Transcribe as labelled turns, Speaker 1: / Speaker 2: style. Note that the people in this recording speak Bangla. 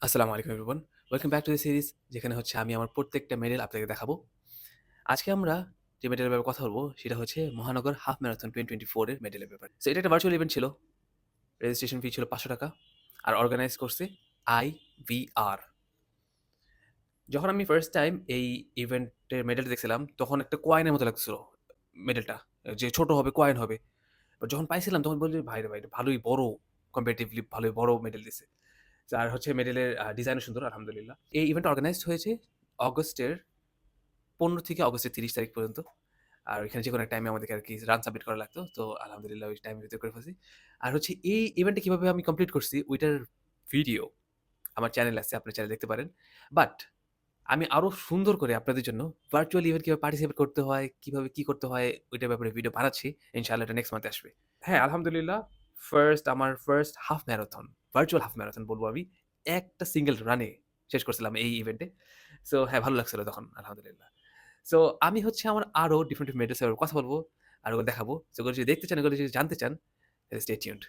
Speaker 1: আসসালামু আলাইকুম everyone. Welcome back to the series যেখানে হচ্ছে আমি আমার প্রত্যেকটা মেডেল আপনাকে দেখাবো। আজকে আমরা যে মেডেলের ব্যাপারে কথা বলবো সেটা হচ্ছে মহানগর হাফ ম্যারাথন 2024 এর মেডেলের ব্যাপারে। সো এটা একটা ভার্চুয়াল ইভেন্ট ছিল। রেজিস্ট্রেশন ফি ছিল ৳৫০০ আর অর্গানাইজ করছে IVR। যখন আমি ফার্স্ট টাইম এই ইভেন্টের মেডেলটা দেখছিলাম তখন একটা কয়েনের মতো লাগছিল মেডেলটা। যে ছোট হবে, কয়েন হবে। বাট যখন পাইছিলাম তখন বলছি, "ভাই রে ভাই, এটা ভালোই বড়, কম্পারেটিভলি ভালোই বড় মেডেল দিছে।" আর হচ্ছে মেডেলের ডিজাইনও সুন্দর আলহামদুলিল্লাহ। এই ইভেন্টটা অর্গানাইজড হয়েছে অগস্টের ১৫ থেকে অগস্টের ৩০ তারিখ পর্যন্ত। আর ওইখানে যেকোনো এক টাইমে আমাদেরকে আরকি রান সাবমিট করা লাগতো। তো আলহামদুলিল্লাহ ওই টাইমের ভিতরে করে ফেলছি। আর হচ্ছে এই ইভেন্টটা কিভাবে আমি কমপ্লিট করছি ওইটার ভিডিও আমার চ্যানেলে আছে। আপনার চ্যানেলে দেখতে পারেন। বাট আমি আরো সুন্দর করে আপনাদের জন্য ভার্চুয়াল ইভেন্ট কিভাবে পার্টিসিপেট করতে হয়, কিভাবে কি করতে হয় ওইটার ব্যাপারে ভিডিও বানাচ্ছি। ইনশাআল্লাহ এটা নেক্সট মান্থে আসবে। হ্যাঁ, আলহামদুলিল্লাহ আমার first half marathon, virtual half marathon বলবো আমি। একটা সিঙ্গেল রানে শেষ করছিলাম এই ইভেন্টে। সো হ্যাঁ, ভালো লাগছিল তখন আলহামদুলিল্লাহ। সো আমি হচ্ছে আমার আরো ডিফারেন্ট মেডেলস এর কথা বলব, আর ওগুলো দেখাবো। সো ওগুলো যদি দেখতে চান, ওগুলো যদি জানতে চান, তাহলে স্টে টিউনড।